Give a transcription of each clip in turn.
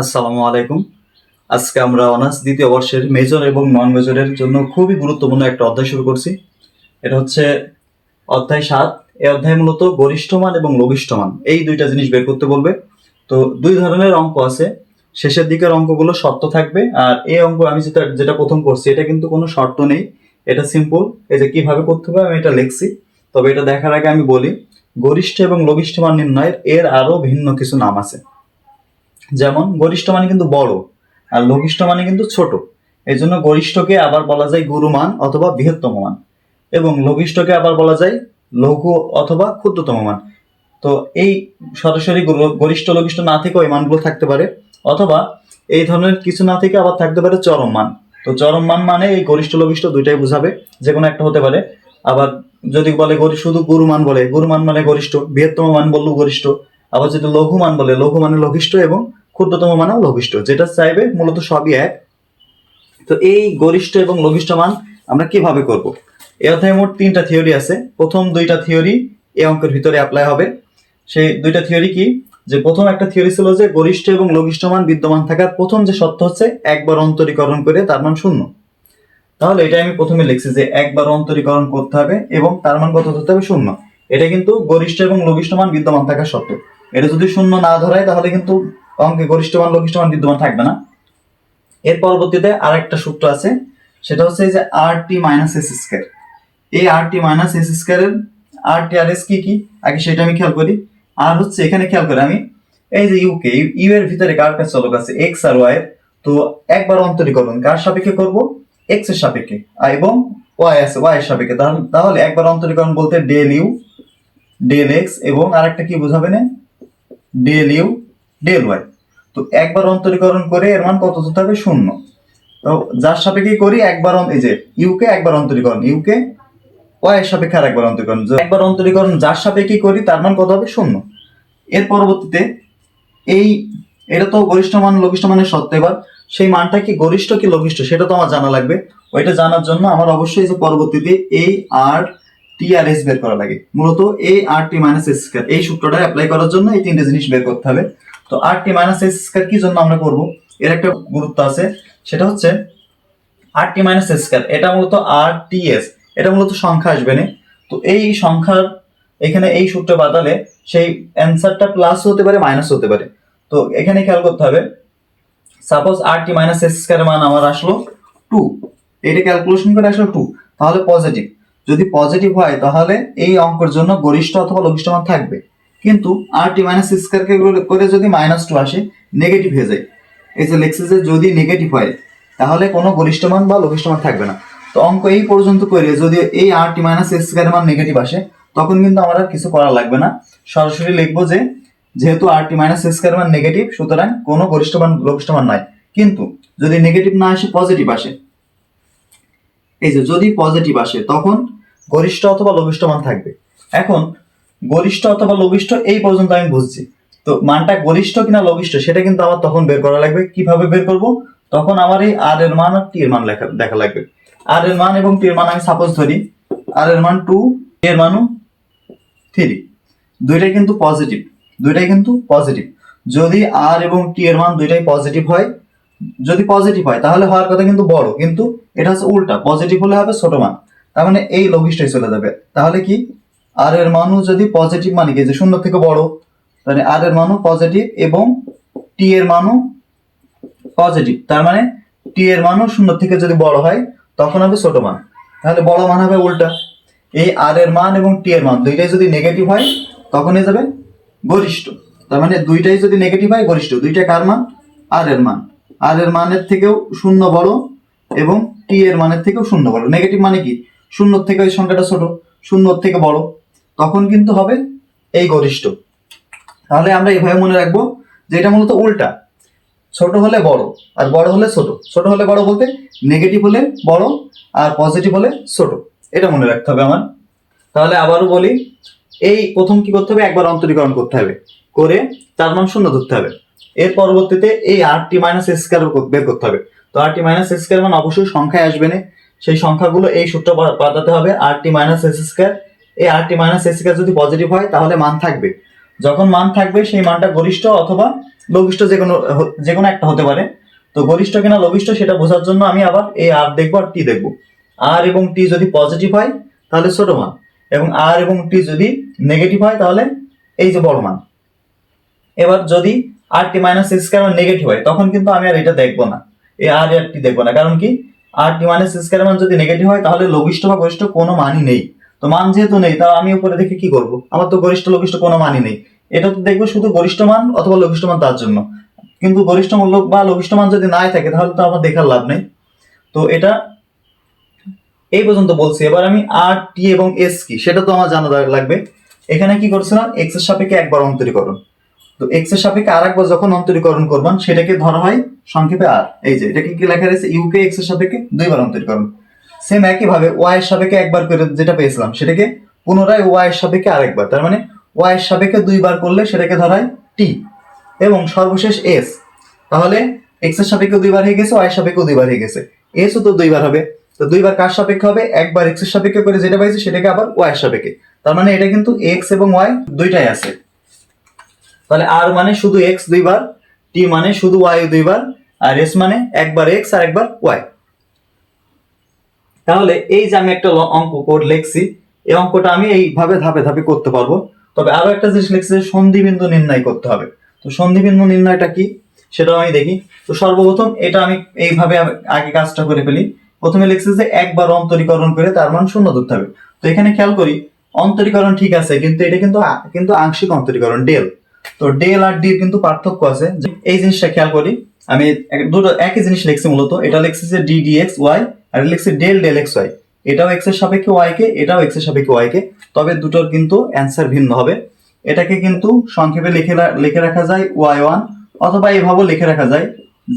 আসসালামু আলাইকুম। আজকে আমরা অনার্স দ্বিতীয় বর্ষের মেজর এবং নন মেজরের জন্য খুবই গুরুত্বপূর্ণ একটা অধ্যায় শুরু করছি। এটা হচ্ছে অধ্যায় 7। এই অধ্যায় মূলত গরিষ্ঠ মান এবং লঘিষ্ঠ মান এই দুইটা জিনিস বের করতে বলবে। তো দুই ধরনের অঙ্ক আছে। শেষের দিকের অঙ্কগুলো শর্ত থাকবে, আর এই অঙ্ক আমি যেটা প্রথম করছি এটা কিন্তু কোনো শর্ত নেই, এটা সিম্পল। এই যে কিভাবে করতে হবে আমি এটা লিখছি। তবে এটা দেখার আগে আমি বলি, গরিষ্ঠ এবং লঘিষ্ঠ মান নির্ণয়ের এর আরো ভিন্ন কিছু নাম আছে। যেমন গরিষ্ঠ মানে কিন্তু বড়, আর লঘিষ্ঠ মানে কিন্তু ছোট। এই জন্য গরিষ্ঠকে আবার বলা যায় গুরুমান অথবা বৃহত্তম মান, এবং লঘিষ্ঠকে আবার বলা যায় লঘু অথবা ক্ষুদ্রতম মান। তো এই সরাসরি গরিষ্ঠ লঘিষ্ঠ না থেকে ওই মানগুলো থাকতে পারে, অথবা এই ধরনের কিছু না থেকে আবার থাকতে পারে চরম মান। তো চরম মান মানে এই গরিষ্ঠ লঘিষ্ঠ দুইটাই বোঝাবে, যে কোনো একটা হতে পারে। আবার যদি বলে শুধু গুরুমান বলে গুরুমান মানে গরিষ্ঠ, বৃহত্তম মান বললেও গরিষ্ঠ। আবার যদি লঘু মান বলে লঘু মানে লঘিষ্ঠ, এবং ক্ষুদ্রতম মানেও লঘিষ্ঠ, যেটা চাইবে মূলত সবই এক। তো এই গরিষ্ঠ এবং লঘিষ্ঠ মান আমরা কিভাবে করব? এই অধ্যায়ে মোট 3টা থিওরি আছে। প্রথম 2টা থিওরি এই অঙ্কের ভিতরে অ্যাপ্লাই হবে। সেই 2টা থিওরি কি? যে প্রথম একটা থিওরি ছিল যে গরিষ্ঠ এবং লঘিষ্ঠ মান বিদ্যমান থাকার প্রথম যে শর্ত হচ্ছে একবার অন্তরীকরণ করে তার মান শূন্য। তাহলে এটা আমি প্রথমে লিখছি যে একবার অন্তরীকরণ করতে হবে এবং তার মান কত ধরতে হবে? শূন্য। এটা কিন্তু গরিষ্ঠ এবং লঘিষ্ঠ মান বিদ্যমান থাকার শর্ত। এটা যদি শূন্য না ধরায় তাহলে কিন্তু অঙ্কে গরিষ্ঠ মান লঘিষ্ঠ মান বিদ্যমান থাকবে না। এর পরবর্তীতে আরেকটা সূত্র আছে, সেটা হচ্ছে যে আর টি মাইনাস এস স্কয়ার। এই আর টি মাইনাস এস স্কয়ারের আর টি আর এস কি কি আগে সেটা আমি খেয়াল করি। আর হচ্ছে এখানে খেয়াল করে আমি এই যে ইউকে ইউ এর ভিতরে কার কাছে চলক আছে এক্স আর ওয়াই এর। তো একবার অন্তরীকরণ কার সাপেক্ষে করব? এক্স এর সাপেক্ষে, এবং ওয়াই আছে ওয়াই এর সাপেক্ষে। তাহলে একবার অন্তরীকরণ বলতে ডেল ইউ ডেল এক্স, এবং আরেকটা কি বোঝাবে না? Del u del y. তো একবার অন্তরীকরণ করে এর মান কত ধরতে হবে? শূন্য। তো যার সাপেক্ষে করি একবার এই যে ইউকে একবার অন্তরীকরণ, ইউকে ওয়াই এর সাপেক্ষে আর একবার অন্তরীকরণ, একবার অন্তরীকরণ যার সাপেক্ষে করি তার মান কত হবে? শূন্য। এর পরবর্তীতে এই এটা তো গরিষ্ঠ মান লঘিষ্ঠ মানের শর্ত। এবার সেই মানটা কি গরিষ্ঠ কি লঘিষ্ঠ সেটা তো আমার জানা লাগবে। ওইটা জানার জন্য আমার অবশ্যই যে পরবর্তীতে এই আর টি আর এস বের করা লাগে। মূলত এই আর টি মাইনাস এস স্কয়ার এই সূত্রটা অ্যাপ্লাই করার জন্য এই 3টে জিনিস বের করতে হবে। তো আর টি মাইনাস এস স্কয়ার কি জন্য আমরা করব, এর একটা গুরুত্ব আছে। সেটা হচ্ছে আর টি মাইনাস এস স্কয়ার, এটা মূলত আর টি এস, এটা মূলত সংখ্যা আসবে না। তো এই সংখ্যার এখানে এই সূত্র বাদালে সেই অ্যান্সারটা প্লাস হতে পারে মাইনাস হতে পারে। তো এখানে খেয়াল করতে হবে, সাপোজ আর টি মাইনাস এস স্কয়ার মান আমার আসলো 2, এটা ক্যালকুলেশন করে আসলো 2, তাহলে পজিটিভ। যদি পজিটিভ হয় তাহলে এই অঙ্কের জন্য গরিষ্ঠ অথবা লঘিষ্ঠ মান থাকবে। কিন্তু আর টি মাইনাস এস স্কয়ার করে যদি -2 আসে, নেগেটিভ হয়ে যায়। এই যে লেখছে যে যদি নেগেটিভ হয় তাহলে কোনো গরিষ্ঠ মান বা লঘিষ্ঠ মান থাকবে না। তো অঙ্ক এই পর্যন্ত করে যদি এই আর টি মাইনাস এস স্কয়ার মান নেগেটিভ আসে, তখন কিন্তু আমার আর কিছু করা লাগবে না। সরাসরি লিখবো যে যেহেতু আর টি মাইনাস এস স্কয়ার মান নেগেটিভ, সুতরাং কোনো গরিষ্ঠ মান লঘিষ্ঠ মান নাই। কিন্তু যদি নেগেটিভ না আসে পজিটিভ আসে, এই যে যদি পজিটিভ আসে তখন গরিষ্ঠ অথবা লঘিষ্ঠ মান থাকবে। এখন গরিষ্ঠ অথবা লঘিষ্ঠ এই পর্যন্ত আমি বুঝছি। তো মানটা গরিষ্ঠ কিনা লঘিষ্ঠ সেটা কিন্তু আমার তখন বের করা লাগবে। কিভাবে বের করব? তখন আমার এই আর এর মান আর টি এর মান দেখা লাগবে। আর এর মান এবং টি এর মান আমি সাপোজ ধরি, আর এর মান 2, টি এর মানও 3, দুইটাই কিন্তু পজিটিভ, দুইটাই কিন্তু পজিটিভ। যদি আর এবং টি এর মান দুইটাই পজিটিভ হয়, যদি পজিটিভ হয় তাহলে হওয়ার কথা কিন্তু বড়, কিন্তু এটা হচ্ছে উল্টা, পজিটিভ হলে হবে ছোট মান। তার মানে এই লঘিষ্ঠই চলে যাবে। তাহলে কি আর এর মানও যদি পজিটিভ, মানে কি যে শূন্য থেকে বড়, তাহলে আর এর মানও পজিটিভ এবং টি এর মানও পজিটিভ। তার মানে টি এর মানও শূন্য থেকে যদি বড় হয় তখন হবে ছোট মান। তাহলে বড় মান হবে উল্টা। এই আর এর মান এবং টি এর মান দুইটাই যদি নেগেটিভ হয় তখন হয়ে যাবে গরিষ্ঠ। তার মানে দুইটাই যদি নেগেটিভ হয় গরিষ্ঠ। দুইটা কার মান? আর এর মান। আর এর মানের থেকেও শূন্য বড় এবং টি এর মানের থেকেও শূন্য বড়। নেগেটিভ মানে কি? শূন্যর থেকে ওই সংখ্যাটা ছোট, শূন্যর থেকে বড়, তখন কিন্তু হবে এই গরিষ্ঠ। তাহলে আমরা এইভাবে মনে রাখবো যে এটা মূলত উল্টা, ছোট হলে বড় আর বড় হলে ছোট। ছোট হলে বড় বলতে নেগেটিভ হলে বড় আর পজিটিভ হলে ছোট, এটা মনে রাখতে হবে আমার। তাহলে আবারও বলি, এই প্রথম কি করতে হবে? একবার অন্তরীকরণ করতে হবে, করে তার মান শূন্য ধরতে হবে। এর পরবর্তীতে এই আর টি মাইনাস এস স্কয়ার বের করতে হবে। তো আর টি মাইনাস এস স্কয়ার মান অবশ্যই সংখ্যায় আসবে না, সেই সংখ্যাগুলো এই সূত্র পাল্টাতে হবে। আর টি মাইনাস এস স্কয়ার, এই আর টি মাইনাস এস স্কয়ার যদি পজিটিভ হয় তাহলে মান থাকবে। যখন মান থাকবে সেই মানটা গরিষ্ঠ অথবা লঘিষ্ঠ যে কোনো একটা হতে পারে। তো গরিষ্ঠ কিনা লঘিষ্ঠ সেটা বোঝার জন্য আমি আবার এই আর দেখবো আর টি দেখবো। আর এবং টি যদি পজিটিভ হয় তাহলে ছোট মান, এবং আর এবং টি যদি নেগেটিভ হয় তাহলে এই যে বড় মান। এবার যদি আর টি মাইনাস এক্স স্কয়ার নেগেটিভ হয় তখন কিন্তু আমি আর এটা দেখবো না, এই আর টি দেখবো না। কারণ কি, আর টি মাইনাস এক্স স্কয়ার মান যদি নেগেটিভ হয় তাহলে লঘিষ্ঠ বা গরিষ্ঠ কোনো মানই নেই। তো মান যেহেতু নেই, তাও আমি উপরে দেখে কি করব, আমার তো গরিষ্ঠ লঘিষ্ঠ কোনো মানই নেই। এটা তো দেখবো শুধু গরিষ্ঠ মান অথবা লঘিষ্ঠ মান তার জন্য। কিন্তু গরিষ্ঠ মূল্য বা লঘিষ্ঠ মান যদি নাই থাকে তাহলে তো আমার দেখার লাভ নেই। তো এটা এই পর্যন্ত বলছি। এবার আমি আর টি এবং এস কি সেটা তো আমার জানা লাগবে। এখানে কি করছিলাম, এক্স এর সাপেক্ষে একবার অন্তরীকরণ। তো এক্স এর সাপেক্ষে আরেকবার যখন অন্তরীকরণ করবেন সেটাকে ধরা হয় সংক্ষেপে আর। এই যে এটাকে কি লেখা রয়েছে, ইউ কে এক্স এর সাপেক্ষে দুইবার অন্তরীকরণ। সেম একই ভাবে ওয়াই এর সাপেক্ষে একবার করে যেটা পেয়েছিলাম সেটাকে পুনরায় ওয়াই এর সাপেক্ষে আরেকবার, তার মানে ওয়াই এর সাপেক্ষে দুইবার করলে সেটাকে ধরা হয় টি। এবং সর্বশেষ এস, তাহলে এক্স এর সাপেক্ষে দুইবার হয়ে গেছে, ওয়াই এর সাপেক্ষে দুইবার হয়ে গেছে, এস ও তো দুইবার হবে। তো দুইবার কার সাপেক্ষে হবে, একবার এক্স এর সাপেক্ষে করে যেটা পাইছি সেটাকে আবার ওয়াই এর সাপেক্ষে। তার মানে এটা কিন্তু এক্স এবং ওয়াই দুইটাই আছে। তাহলে আর মানে শুধু এক্স দুইবার, টি মানে শুধু ওয়াই দুইবার, আর এস মানে একবার এক্স আর একবার ওয়াই। তাহলে এই যে আমি একটা অঙ্ক কোড লিখছি, এই অঙ্কটা আমি এইভাবে ধাপে ধাপে করতে পারবো। তবে আরো একটা জিনিস লিখছি যে সন্ধি বিন্দু নির্ণয় করতে হবে। তো সন্ধি বিন্দু নির্ণয়টা কি সেটাও আমি দেখি। তো সর্বপ্রথম এটা আমি এইভাবে আগে কাজটা করে ফেলি। প্রথমে লিখছি যে একবার অন্তরীকরণ করে তার মান শূন্য ধরতে হবে। তো এখানে খেয়াল করি, অন্তরীকরণ ঠিক আছে, কিন্তু এটা কিন্তু আংশিক অন্তরীকরণ ডেল। তো ডেল আর ডি কিন্তু পার্থক্য আছে, এই জিনিসটা খেয়াল করি। আমি দুটো একই জিনিস লিখছি মূলত, এটা লিখছি যে ডি ডি এক্স ওয়াই, আর লিখছি ডেল ডেল এক্স ওয়াই। এটাও এক্স এর সাপেক্ষে ওয়াই কে, এটাও এক্স এর সাপেক্ষে ওয়াই কে, তবে দুটোর কিন্তু অ্যান্সার ভিন্ন হবে। এটাকে কিন্তু সংক্ষেপে লিখে রাখা যায় ওয়াই ওয়ান, অথবা এভাবেও লিখে রাখা যায়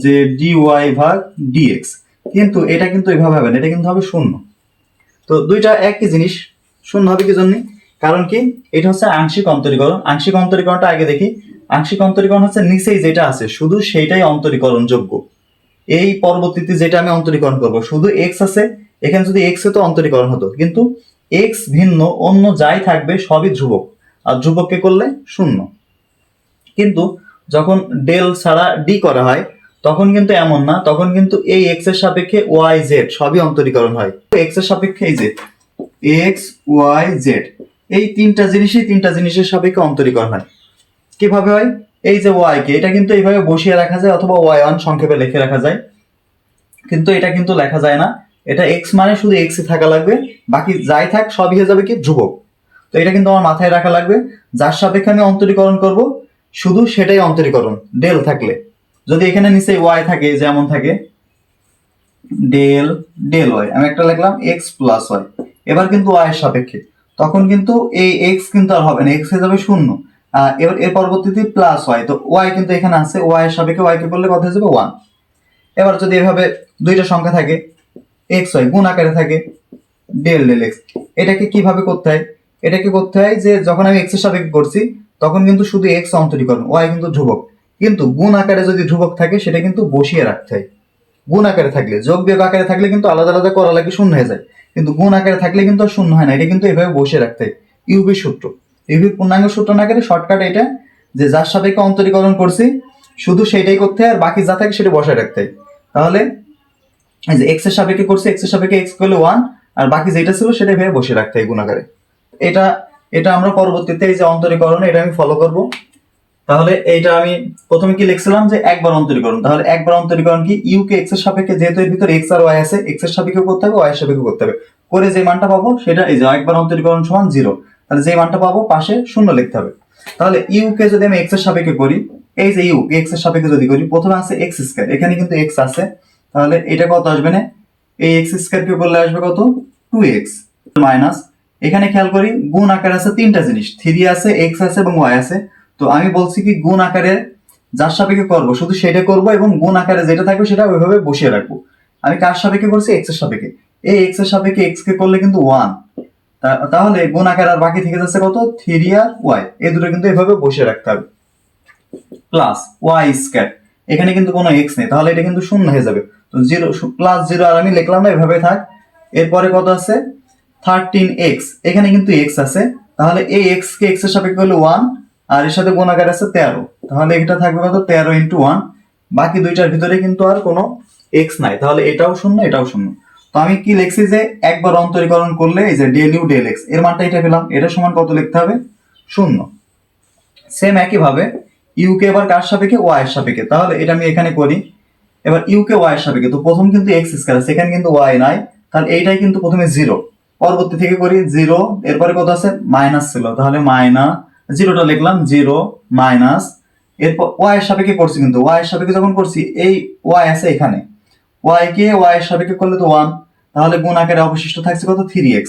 যে ডি ওয়াই ভাগ ডি এক্স। কিন্তু এটা কিন্তু এভাবে হবে না, এটা কিন্তু হবে শূন্য। তো দুইটা একই জিনিস, শূন্য হবে কি জন্য, কারণ কি এটা হচ্ছে আংশিক অন্তরীকরণ। আংশিক অন্তরীকরণটা আগে দেখি। আংশিক অন্তরীকরণ হচ্ছে নিচেই যেটা আছে শুধু সেইটাই অন্তরীকরণ যোগ্য। এই পরবর্তীতে যেটা আমি অন্তরীকরণ করব শুধু এক্স আছে, এখানে যদি এক্স এ তো অন্তরীকরণ হতো, কিন্তু এক্স ভিন্ন অন্য যাই থাকবে সবই ধ্রুবক, আর ধ্রুবককে করলে শূন্য। কিন্তু যখন ডেল ছাড়া ডি করা হয় তখন কিন্তু এমন না, তখন কিন্তু এই এক্স এর সাপেক্ষে ওয়াই জেড সবই অন্তরীকরণ হয়। এক্স এর সাপেক্ষে এই যে এক্স ওয়াই জেড, এই তিনটা জিনিসের সাপেক্ষে অন্তরীকরণ হয়। কিভাবে হয়, এই যে ওয়াই কে এটা কিন্তু এইভাবে বসিয়ে রাখা যায়, অথবা ওয়াই ওয়ান সংক্ষেপে লিখে রাখা যায়। কিন্তু এটা কিন্তু লেখা যায় না, এটা এক্স মানে শুধু এক্স থাকা লাগবে, বাকি যাই থাক সবই হয়ে যাবে কি ধ্রুবক। তো এটা কিন্তু আমার মাথায় রাখা লাগবে, যার সাপেক্ষে আমি অন্তরীকরণ করব শুধু সেটাই অন্তরীকরণ ডেল থাকলে। যদি এখানে নিচে ওয়াই থাকে যেমন থাকে ডেল ডেল ওয়াই, আমি একটা লিখলাম এক্স প্লাস ওয়াই, এবার কিন্তু ওয়াই এর সাপেক্ষে, তখন কিন্তু এই এক্স কিন্তু আর হবে না, এক্স হয়ে যাবে শূন্য। এবার এর পরবর্তীতে প্লাস ওয়াই, তো ওয়াই কিন্তু এখানে আছে, ওয়াই এর সাপেক্ষে ওয়াই কে করলে কত হয়ে যাবে ওয়ান। এবার যদি এভাবে দুইটা সংখ্যা থাকে এক্স ওয়াই গুণ আকারে থাকে ডেল ডেল এক্স, এটাকে কিভাবে করতে হয়, এটাকে করতে হয় যে যখন আমি এক্স এর সাপেক্ষে করছি তখন কিন্তু শুধু এক্স অন্তরীকরণ, ওয়াই কিন্তু ধ্রুবক। কিন্তু গুণ আকারে যদি ধ্রুবক থাকে সেটা কিন্তু বসিয়ে রাখতে হয়। গুণ আকারে থাকলে, যোগ বিয়োগ আকারে থাকলে কিন্তু আলাদা আলাদা করা লাগে শূন্য হয়ে যায়, কিন্তু গুণ আকারে থাকলে কিন্তু আর শূন্য হয় না, এটা কিন্তু এভাবে বসে রাখতে হয়। ইউবির সূত্র, ইউবির পূর্ণাঙ্গ সূত্র না করে শর্টকাট এটা, যে যার সাপেক্ষে অন্তরীকরণ করছি শুধু সেটাই করতে হয়, আর বাকি যা থাকে সেটা বসায় রাখতে হয়। তাহলে এই যে এক্স এর সাপেক্ষে করছি, এক্স এর সাপেক্ষে এক্স করলে ওয়ান, আর বাকি যেটা ছিল সেটা ভেবে বসে রাখতে হয় গুণ আকারে। এটা এটা আমরা পরবর্তীতে এই যে অন্তরীকরণ এটা আমি ফলো করব। তাহলে এইটা আমি প্রথমে কি লিখছিলাম যে একবার অন্তরীকরণ, তাহলে একবার অন্তরীকরণ কি, ইউ কে এক্স এর সাপেক্ষে, যেহেতু এর ভিতরে এক্স আর ওয়াই আছে, এক্স এর সাপেক্ষে করতে হবে, ওয়াই এর সাপেক্ষে করতে হবে, করে যে মানটা পাবো সেটা এই যে একবার অন্তরীকরণ সমান 0, তাহলে যে মানটা পাবো পাশে শূন্য লিখতে হবে। তাহলে ইউ কে যদি আমি এক্স এর সাপেক্ষে করি, এই যে ইউ এক্স এর সাপেক্ষে যদি করি, প্রথমে আছে এক্স স্কয়ার, এখানে কিন্তু এক্স আছে, তাহলে এটা কত আসবে না, এই এক্স স্কয়ার কে করলে আসবে কত 2x মাইনাস, এখানে খেয়াল করি গুণ আকারে আছে তিনটা জিনিস, 3 আছে এক্স আছে এবং ওয়াই আছে। তো আমি বলছি কি গুণ আকারে যার সাপেক্ষে করবো শুধু সেটা করব, এবং গুণ আকারে যেটা থাকবে সেটা ওইভাবে বসিয়ে রাখবো। আমি কার সাপেক্ষে করছি, এক্স এর সাপেক্ষে, এই এক্স এর সাপেক্ষে এক্স কে করলে কিন্তু 1, তাহলে গুণ আকার আর বাকি থেকে যাচ্ছে কত 3 আর ওয়াই, এই দুটো কিন্তু এভাবে বসিয়ে রাখতে হবে। প্লাস ওয়াই স্কয়ার, এখানে কিন্তু কোনো এক্স নেই, তাহলে এটা কিন্তু শূন্য হয়ে যাবে। তো 0 প্লাস 0 আর আমি লিখলাম না, এভাবে থাক। এরপরে কত আছে 13x, এখানে কিন্তু x আছে, তাহলে এই x কে x এর সাপেক্ষে হলো 1, আর এর সাথে গুণ আকার আছে 13, তাহলে এটা থাকবে কত 13 ইন্টু 1। বাকি দুইটার ভিতরে কিন্তু আর কোনো এক্স নাই, তাহলে এটাও শূন্য এটাও শূন্য। তো আমি কি লিখছি যে একবার অন্তরীকরণ করলে এই যে ডেল ইউ ডেল এক্স এর মানটা এটা পেলাম, এটা সমান কত লিখতে হবে শূন্য। সেম একই ভাবে ইউ কে এবার কার সাপেক্ষে ওয়াই এর সাপেক্ষে, তাহলে এটা আমি এখানে করি। এবার ইউ কে ওয়াই এর সাপেক্ষে, তো প্রথম কিন্তু এক্স স্কয়ার আছে, এখানে কিন্তু ওয়াই নাই, তাহলে এইটাই কিন্তু প্রথমে জিরো, পরবর্তী থেকে করি জিরো, এরপরে কত আছে মাইনাস ছিল, তাহলে মাইনাস জিরোটা লিখলাম, জিরো মাইনাস, এরপর ওয়াই এর সাপেক্ষে করছি, কিন্তু ওয়াই এর সাপেক্ষে যখন করছি এই ওয়াই আছে এখানে, ওয়াই কে ওয়াই এর সাপেক্ষে করলে তো 1, তাহলে গুণ আকারে অবশিষ্ট থাকছে কত 3x,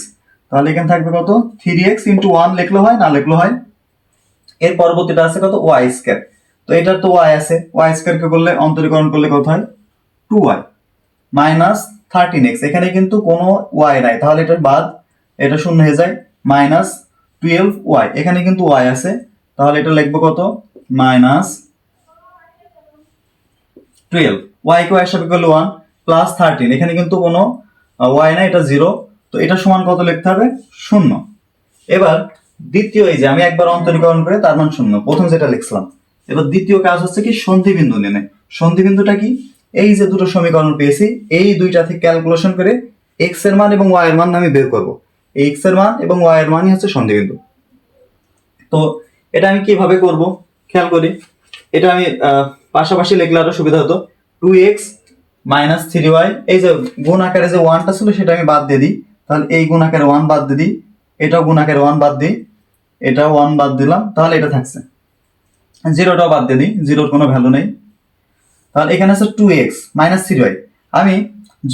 তাহলে এখানে থাকবে কত 3x ইন্টু 1 লিখলে হয় না লিখলে হয়। এর পরবর্তীটা আছে কত ওয়াই স্কয়ার, তো এটার তো ওয়াই আছে, ওয়াই স্কয়ার কে করলে অন্তরীকরণ করলে কত হয় 2y মাইনাস 13x, এখানে কিন্তু কোনো ওয়াই নাই, তাহলে এটা বাদ, এটা শূন্য হয়ে যায়, মাইনাস 12y, এখানে কিন্তু ওয়াই আছে, তাহলে এটা লিখবো কত মাইনাস 12, y কে y এর সাপেক্ষে করলে 1 প্লাস 13, এখানে কিন্তু কোনো y নাই, এটা 0, তো এটা সমান কত লিখতে হবে শূন্য। এবার দ্বিতীয়, এই যে আমি একবার অন্তরীকরণ করে তার মান শূন্য, প্রথম যেটা লিখছিলাম। এবার দ্বিতীয় কাজ হচ্ছে কি সন্ধিবিন্দু নির্ণয়। সন্ধিবিন্দুটা কি, এই যে দুটো সমীকরণ পেয়েছি এই দুইটা থেকে ক্যালকুলেশন করে x এর মান এবং y এর মান আমি বের করব, এই x এর মান এবং y এর মানই হচ্ছে সন্ধিবিন্দু। তো এটা আমি কিভাবে করব খেয়াল করি, এটা আমি পাশাপাশি লিখলে আরো সুবিধা হতো, 2x মাইনাস 3y, এই যে গুণ আকারে যে 1টা ছিল সেটা আমি বাদ দিয়ে দিই, তাহলে এই গুণ আকারে 1 বাদ দিয়ে দিই, এটাও গুণ আকারে 1 বাদ দিই, এটাও 1 বাদ দিলাম, তাহলে এটা থাকছে, জিরোটাও বাদ দিয়ে দিই, জিরোর কোনো ভ্যালু নেই, তাহলে এখানে আছে 2x মাইনাস 3y। আমি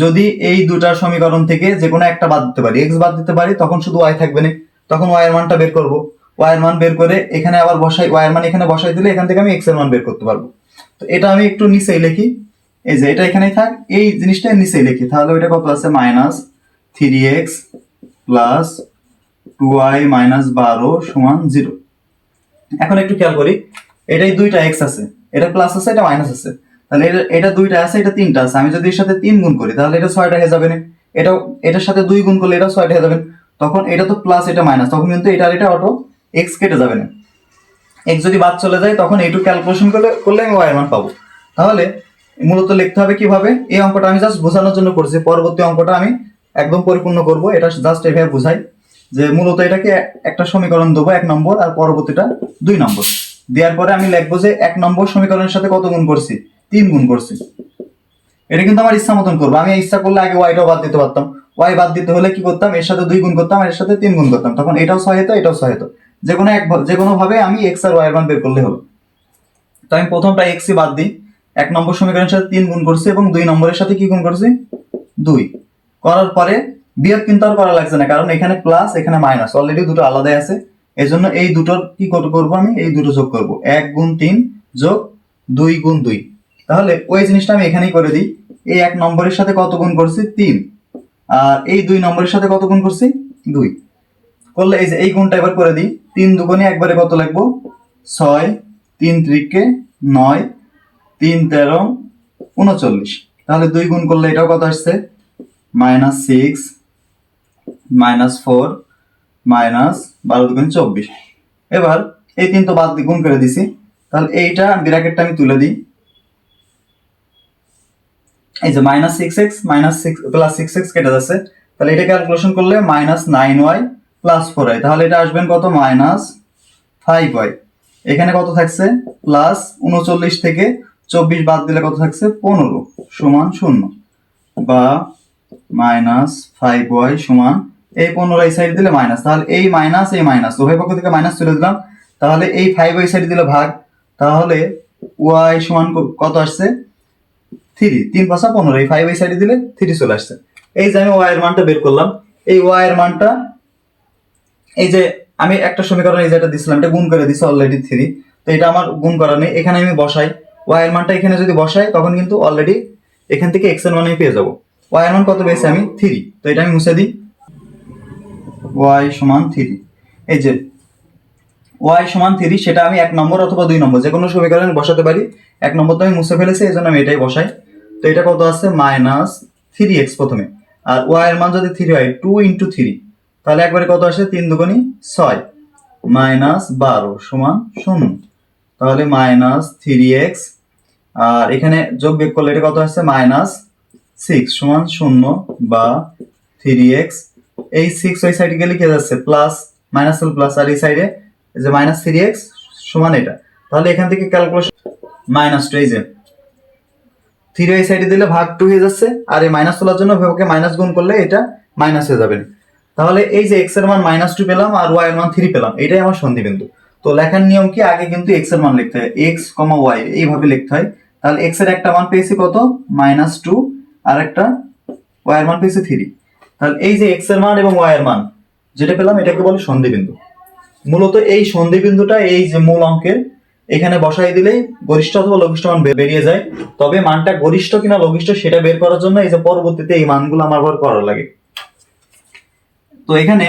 যদি এই দুটার সমীকরণ থেকে যে কোনো একটা বাদ দিতে পারি, x বাদ দিতে পারি, তখন শুধু y থাকবে না, তখন y এর মানটা বের করব, y এর মান বের করে এখানে আবার বসাই, y এর মান এখানে বসাই দিলে এখান থেকে আমি x এর মান বের করতে পারবো। তো এটা আমি একটু নিচেই লিখি, এই যে এটা এখানেই থাক, এই জিনিসটা নিচেই লিখি, তাহলে ওইটা কত আছে minus 3x plus 2y minus 12 সমান 0। এখন একটু খেয়াল করি, এটাই দুইটা x আছে, এটা প্লাস আছে এটা মাইনাস আছে, তাহলে এটা দুইটা আছে এটা তিনটা আছে, আমি যদি এর সাথে 3 গুণ করি তাহলে এটা 6টা হয়ে যাবে না, এটাও এটার সাথে 2 গুণ করলে এটা 6টা হয়ে যাবে, তখন এটা তো প্লাস এটা মাইনাস, তখন কিন্তু এটা আর এটা অটো x কেটে যাবে না, x যদি বাদ চলে যায় তখন এইটুকু ক্যালকুলেশন করলে আমি y এর মান পাবো। তাহলে মূলত লিখতে হবে কিভাবে, এই অঙ্কটা আমি জাস্ট বোঝানোর জন্য করছি, পরবর্তী অঙ্কটা আমি একদম পরিপূর্ণ করব, এটা জাস্ট এভাবে বুঝাই যে মূলত এটাকে একটা সমীকরণ দেবো 1 নম্বর আর পরবর্তীটা 2 নম্বর, দেওয়ার পরে আমি লিখবো যে 1 নম্বর সমীকরণের সাথে কত গুণ করছি 3 গুণ করছি। এটা কিন্তু আমার ইচ্ছা মতন করবো, আমি ইচ্ছা করলে আগে ওয়াইটাও বাদ দিতে পারতাম, ওয়াই বাদ দিতে হলে কি করতাম এর সাথে 2 গুণ করতাম এর সাথে 3 গুণ করতাম, তখন এটাও 6 হতো এটাও 6 হতো, যে কোনো ভাবে আমি x আর y এর মান বের করলে হলো। তো আমি প্রথমটা x ই বাদ দিই, 1 নম্বর সমীকরণের সাথে 3 গুণ করছি এবং 2 নম্বরের সাথে কি গুণ করছি 2, করার পরে বিয়োগ কিন্তু আর করা লাগছে না, কারণ এখানে প্লাস এখানে মাইনাস অলরেডি দুটো আলাদাই আছে, এজন্য এই দুটোর কি করব আমি এই দুটো যোগ করব, 1 গুণ 3 যোগ 2 গুণ 2, তাহলে ওই জিনিসটা আমি এখানেই করে দিই, এই 1 নম্বরের সাথে কত গুণ করছি 3, আর এই 2 নম্বরের সাথে কত গুণ করছি 2, করলে এই যে এই গুণটা এবার করে দিই, 3 দুগুণে একবারে কত লিখবো 6, 3 ত্রিকে 9, 3 13 39, তাহলে 2 গুণ করলে এটাও কত আসছে -6 -4 -12 দুগুণে 24। এবার এই 3 তো বাদ গুণ করে দিছি, তাহলে এইটা ব্র্যাকেটটা আমি তুলে দিই, এই যে -6x প্লাস 6x কেটে যাচ্ছে, তাহলে এটা ক্যালকুলেশন করলে -9y প্লাস 4y, তাহলে এটা আসবেন কত -5y, এখানে কত থাকছে প্লাস 39 থেকে 24 বাদ দিলে কত থাকছে 15 সমান 0, বা -5y সমান এই 15 এই সাইড দিলে মাইনাস, তাহলে এই মাইনাস উভয় পক্ষ থেকে মাইনাস তুলে দিলাম, তাহলে এই 5 এই সাইড দিলে ভাগ, তাহলে y সমান কত আসছে 3, 3 5 15, এই 5 এই সাইডে দিলে 3 চলে আসছে। এই যে আমি y এর মানটা বের করলাম, এই y এর মানটা এই যে আমি একটা সমীকরণ এই যেটা দিছিলাম এটা গুণ করে দিছি অলরেডি 3, তো এটা আমার গুণ করা নেই, এখানে আমি বসাই y এর মানটা, এখানে যদি বসাই তখন কিন্তু অলরেডি এখান থেকে x এর মান আমি পেয়ে যাব, y এর মান কত পেয়েছি আমি 3, তো এটা আমি মুছে দিই, y সমান 3, এই যে y সমান 3 সেটা আমি 1 নম্বর অথবা 2 নম্বর যে কোনো সমীকরণে বসাতে পারি, 1 নম্বর তো আমি মুছে ফেলেছি এজন্য আমি এটাই বসাই, তো এটা কত আছে -3x প্রথমে, আর y এর মান যদি 3 হয় 2 × 3, তাহলে একবারে কত আসে 3 দুগুণে 6, -12 সমান 0। তাহলে -3x, আর এখানে যোগ বিয়োগ করলে এটা কত আসছে -6 সমান 0 বা 3x। এই 6 ওই সাইডে গেলে কি যাচ্ছে প্লাস, মাইনাস হল প্লাস, আর এই সাইডে এই যে -3x সমান এটা। তাহলে এখান থেকে ক্যালকুলেশন -2, এই যে 3 এই সাইডে দিলে ভাগ 2 হয়ে যাচ্ছে, আর এই মাইনাস তোলার জন্য ওকে মাইনাস গুণ করলে এটা মাইনাস হয়ে যাবে। তাহলে এই যে x এর মান -2 পেলাম আর y এর মান 3 পেলাম, এটাই আমার সন্ধিবিন্দু। তো লেখার নিয়ম কি, আগে কিন্তু x এর মান লিখতে হয়, x, y এইভাবে লিখতে হয়। তাহলে x এর একটা মান পেয়েছি কত -2, আর একটা y এর মান পেয়েছি 3। তাহলে এই যে x এর মান এবং y এর মান যেটা পেলাম এটাকে বলে সন্ধিবিন্দু। মূলত এই সন্ধিবিন্দুটা এই যে মূল অঙ্কের এখানে বসাই দিলেই গরিষ্ঠ অথবা লঘিষ্ঠ মান বেরিয়ে যায়। তবে মানটা গরিষ্ঠ কিনা লঘিষ্ঠ সেটা বের করার জন্য এই যে পরবর্তীতে এই মানগুলো আমার আবার করা লাগে। তো এখানে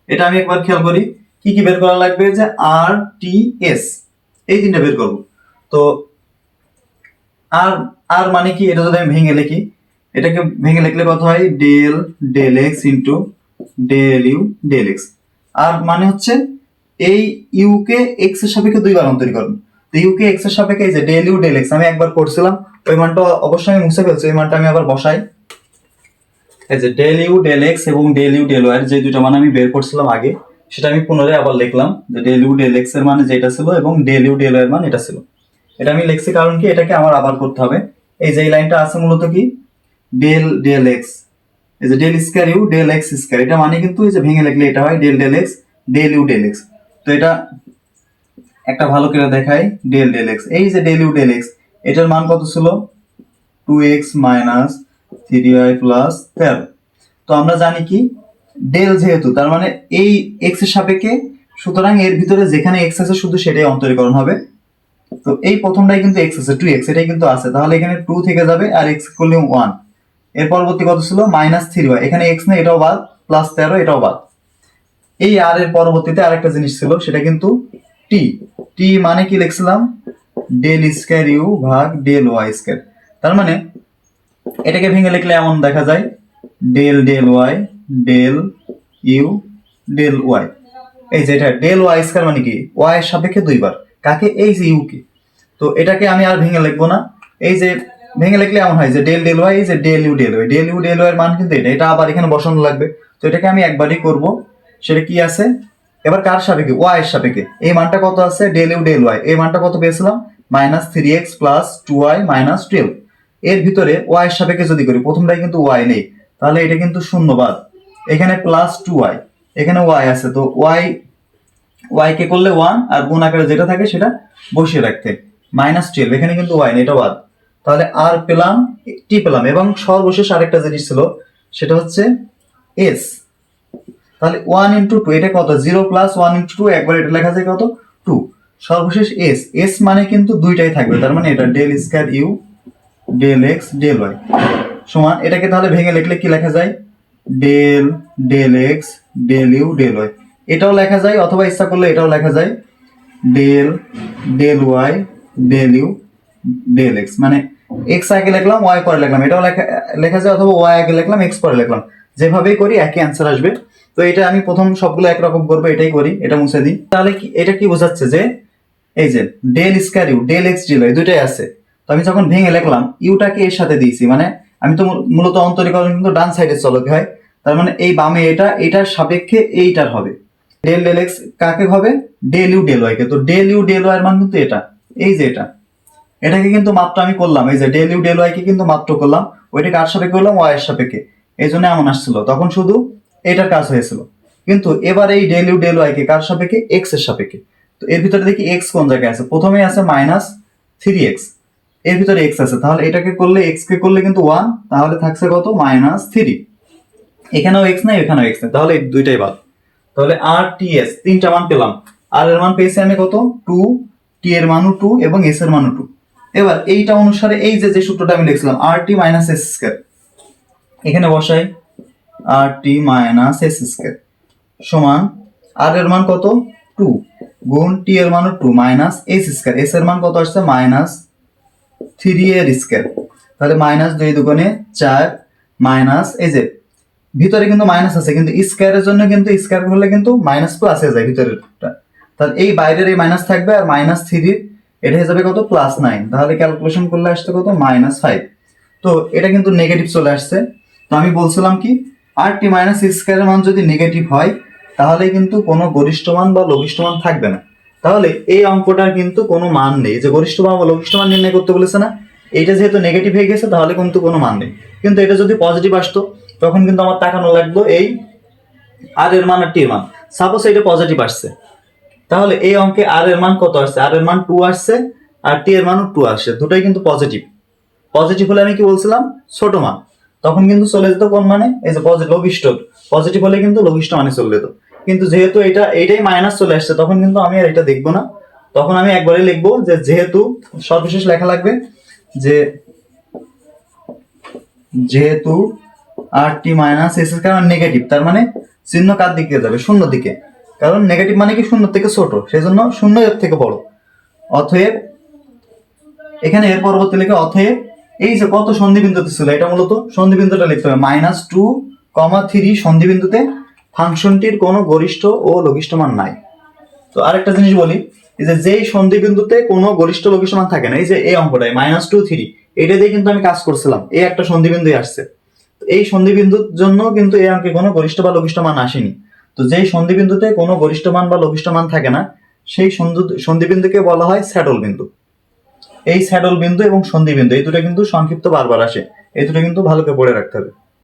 এটা আমি একবার খেয়াল করি কি কি বের করা লাগবে, যে আর টি এস এই তিনটা বের করব। তো আর আর মানে কি, এটা যদি আমি ভেঙে লিখি, এটাকে ভেঙে লিখলে কত হয় del x into del u del x. আর মানে হচ্ছে এই ইউ কে এক্স এর সাপেক্ষে দুইবার অন্তরীকরণ। তো ইউ কে এক্স এর সাপেক্ষে এই যে ডেল ইউ ডেল এক্স আমি একবার করছিলাম, ওই মানটা অবশ্যই আমি মুছে ফেলছি, ওই মানটা আমি আবার বসাই। এই যে ডেল ইউ ডেল এক্স এবং ডেল ইউ ডেল ওয়াই এর যে দুইটা মান আমি বের করছিলাম আগে, সেটা আমি পুনরায় আবার লিখলাম, যে ডেল ইউ ডেল এক্স এর মান যেটা ছিল এবং ডেল ইউ ডেল ওয়াই এর মান এটা ছিল। এটা আমি লিখছি কারণ কি, এটাকে আমার আবার করতে হবে। এই যে এই লাইনটা আছে মূলত কি ডেল এক্স, এই যে del square u del x square, এটা মানে কিন্তু এই যে ভেঙে লিখলে এটা হয় del x del u del x. তো এটা একটা ভালো করে দেখাই, ডেল এক্স, এই যে ডেল ইউ ডেল এক্স এটার মান কত ছিল 2x - 3y + 13। তো আমরা জানি কি ডেল যেহেতু তার মানে এই x এর সাপেক্ষে, সুতরাং এর ভিতরে যেখানে x আছে শুধু সেটাই অন্তরীকরণ হবে। তো এই প্রথমটাই কিন্তু x আছে 2x, এটাই কিন্তু আছে, তাহলে এখানে 2 থেকে যাবে আর x করলে 1। এর পরবর্তী কত ছিল -3y, এখানে x না এটাও বাদ, +13 এটাও বাদ। এই আর এর পরবর্তীতে আরেকটা জিনিস ছিল, সেটা কিন্তু t মানে কি লিখছিলাম ডেল স্কয়ার ইউ ভাগ ডেল ওয়াই স্কয়ার। তার মানে এটাকে ভেঙে লিখলে এমন দেখা যায় del y del u del y. এই যে এটা ডেল ওয়াই স্কয়ার মানে কি ওয়াই এর সাপেক্ষে দুইবার, কাকে এই যে ইউ কে। তো এটাকে আমি আর ভেঙে লিখবো না, এই যে ভেঙে লিখলে এমন হয় যে ডেল ওয়াই, এই যে ডেল ইউ ডেল ওয়াই এর মান কিন্তু এটা আবার এখানে বসানো লাগবে। তো এটাকে আমি একবারই করব। সেটা কি আছে এবার কার সাপেক্ষে ওয়াই এর সাপেক্ষে, এই মানটা কত আছে ডেল ইউ ডেল ওয়াই, এই মানটা কত পেয়েছিলাম -3x + 2y - 12। এর ভিতরে ওয়াই এর সাপেক্ষে যদি করি, প্রথমটাই কিন্তু ওয়াই নেই, তাহলে এটা কিন্তু শূন্য বাদ, এখানে +2y, এখানে ওয়াই আছে, তো ওয়াই কে করলে 1 আর গুণ আকারে যেটা থাকে সেটা বসিয়ে রাখতে -12, এখানে কিন্তু ওয়াই নেই, এটা বাদ। তাহলে আর পেলাম টি পেলাম, এবং সর্বশেষ আরেকটা জিনিস ছিল সেটা হচ্ছে এস। তাহলে 1 × 2 এটা কত 0 + 1 × 2, একবার এটা লেখা যায় কত 2। সর্বশেষ এস মানে কিন্তু দুইটাই থাকবে, তার মানে এটা del square u del x del y সমান, এটাকে তাহলে ভেঙে লিখলে কি লেখা যায় del x del u del y, এটাও লেখা যায়, অথবা ইচ্ছা করলে এটাও লেখা যায় del y del u del x, মানে এক্স আগে লিখলাম ওয়াই পরে লিখলাম, এটাও লেখা যায়, অথবা ওয়াই আগে লিখলাম এক্স পরে লিখলাম, যেভাবেই করি একই অ্যান্সার আসবে। তো এটা আমি প্রথম সবগুলো একরকম করবো, এটাই করি, এটা মুছে দিই। তাহলে এটা কি বোঝাচ্ছে যে এই যে del square u del x del y দুইটাই আছে। তো আমি যখন ভেঙে লিখলাম ইউটাকে এর সাথে দিয়েছি, মানে আমি তো মূলত অন্তরীকরণ কিন্তু ডান সাইডে চলকে হয়, তার মানে এই বামে এটার সাপেক্ষে এইটার হবে ডেল এক্স কাকে হবে ডেল ইউ ডেল ওয়াই কে। তো ডেল ইউ ডেল ওয়াই এর মান কিন্তু এটা, এই যে এটাকে কিন্তু মাত্র আমি করলাম, এই যে ডেল ইউ ডেল ওয়াই কে কিন্তু মাত্র করলাম, ওইটাকে কার সাপেক্ষে করলাম ওয়াই এর সাপেক্ষে, এই জন্য এমন আসছিল, তখন শুধু এটার কাজ হয়েছিল। কিন্তু এবার এই ডেল ইউ ডেল ওয়াই কে কার সাপেক্ষে এক্স এর সাপেক্ষে। তো এর ভিতরে দেখি এক্স কোন জায়গায় আছে, প্রথমে আছে -3x, এর ভিতরে এক্স আছে, তাহলে এটাকে করলে এক্স কে করলে কিন্তু 1, তাহলে থাকছে কত -3, এখানেও এক্স নাই এখানেও এক্স নাই, তাহলে এই দুইটাই বাদ। তাহলে আর টি এস তিনটা মান পেলাম, আর এর মান পেয়েছি আমি কত 2, টি এর মানও 2 এবং এস এর মানও 2। এবার এইটা অনুসারে এই যে সূত্রটা আমি লিখছিলাম আর টি - এস স্কয়ার, এখানে বসাই আর টি - এস স্কয়ার সমান আর এর মান কত 2 গুণ টি এর মানও 2 এস স্কয়ার, এস এর মান কত আসছে -3 এর স্কয়ার, তাহলে -2 × 2 = 4 মাইনাস এই যে ভিতরে কিন্তু মাইনাস আছে, কিন্তু স্কয়ারের জন্য কিন্তু স্কয়ার করলে কিন্তু মাইনাস প্লাসে যায় ভিতরেরটা। তাহলে এই বাইরের এই মাইনাস থাকবে, আর মাইনাস থ্রির এটা হয়ে যাবে কত, +9। তাহলে ক্যালকুলেশন করলে আসছে কত, -5। তো এটা কিন্তু নেগেটিভ চলে আসছে। তো আমি বলছিলাম কি, আর টি মাইনাস স্কয়ারের মান যদি নেগেটিভ হয় তাহলে কিন্তু কোনো গরিষ্ঠ মান বা লঘিষ্ঠ মান থাকবে না। তাহলে এই অঙ্কটার কিন্তু কোনো মান নেই, যে গরিষ্ঠ মান বা লঘিষ্ঠ মান নির্ণয় করতে বলেছে না, এইটা যেহেতু নেগেটিভ হয়ে গেছে তাহলে কিন্তু কোনো মান নেই। কিন্তু এটা যদি পজিটিভ আসতো তখন কিন্তু আমার তাকানো লাগতো এই আর এর মান আর টি এর মান। সাপোজ এটা পজিটিভ আসছে, তাহলে এই অঙ্কে আর এর মান কত আসছে, আর এর মান 2 আসছে, আর টি এর মানও 2 আসছে, দুটোই কিন্তু পজিটিভ। পজিটিভ হলে আমি কি বলছিলাম, ছোট মান, তখন কিন্তু চলে যেত কোন মানে, এই যে লঘিষ্ঠ। পজিটিভ হলে কিন্তু লঘিষ্ঠ মানে চলে যেত। কিন্তু যেহেতু এইটাই মাইনাস চলে আসছে, তখন কিন্তু আমি আর এটা দেখবো না। তখন আমি একবারে লিখবো যে যেহেতু, সর্বশেষ লেখা লাগবে যে যেহেতু আর টি মাইনাস এস এর কারণ নেগেটিভ, তার মানে চিহ্ন কার দিকে যাবে, শূন্য দিকে। কারণ নেগেটিভ মানে কি শূন্য থেকে ছোট, সেই জন্য শূন্য এর থেকে বড়। অতএব এখানে এর পরবর্তী লিখে অতএব এই যে কত সন্ধিবিন্দুতে ছিল, এটা মূলত সন্ধিবিন্দুটা লিখতে হবে, -2, 3 সন্ধিবিন্দুতে ফাংশনটির কোনো গরিষ্ঠ ও লঘিষ্ঠ মান নাই। তো আরেকটা জিনিস বলি, এই যে যেই সন্ধিবিন্দুতে কোনো গরিষ্ঠ লঘিষ্ঠ মান থাকে না, এই যে এই অঙ্কটাই -2, 3, এটা দিয়ে কিন্তু আমি কাজ করছিলাম, এই একটা সন্ধিবিন্দু আসছে। এই সন্ধিবিন্দুর জন্য কিন্তু এই অঙ্কে কোনো গরিষ্ঠ বা লঘিষ্ঠ মান আসেনি। তো যেই সন্ধিবিন্দুতে কোনো গরিষ্ঠ মান বা লঘিষ্ঠ মান থাকে না, সেই সন্ধিবিন্দুকে বলা হয় স্যাডল বিন্দু। এই স্যাডল বিন্দু এবং সন্ধি বিন্দু, এই দুটো কিন্তু সংক্ষিপ্ত বারবার আসে, এই দুটো কিন্তু ভালো করে পড়ে রাখতে হবে।